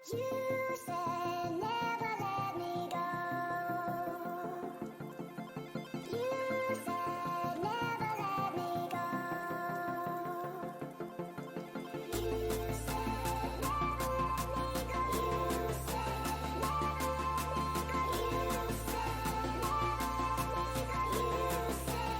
You said never let me go. You said never let me go. You said never let me go. You said never let me go. You said never let me go. You said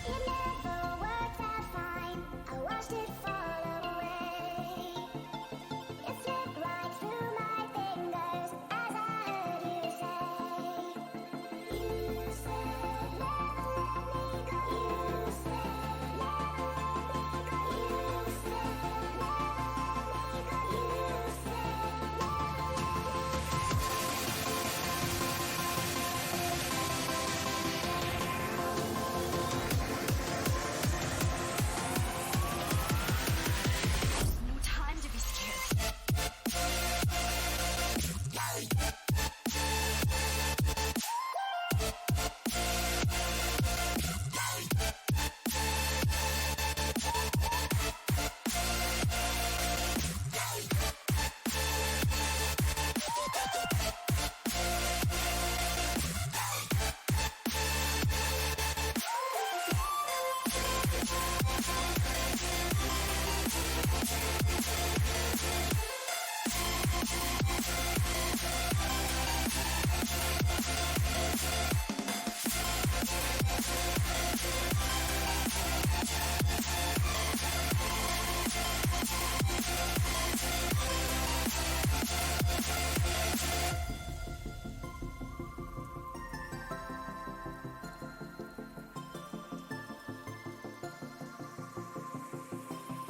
it never worked out fine. I watched it fall away. It slipped right through my fingers as I heard you say. You said never let me go. You said never let me go. You said never let me go. You said No time to be scared.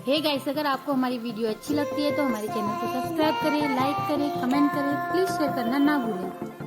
Hey guys, अगर आपको हमारी video अच्छी लगती है तो हमारे channel को subscribe करें, लाइक करें, कमेंट करें, प्लीज़ शेयर करना ना भूलें।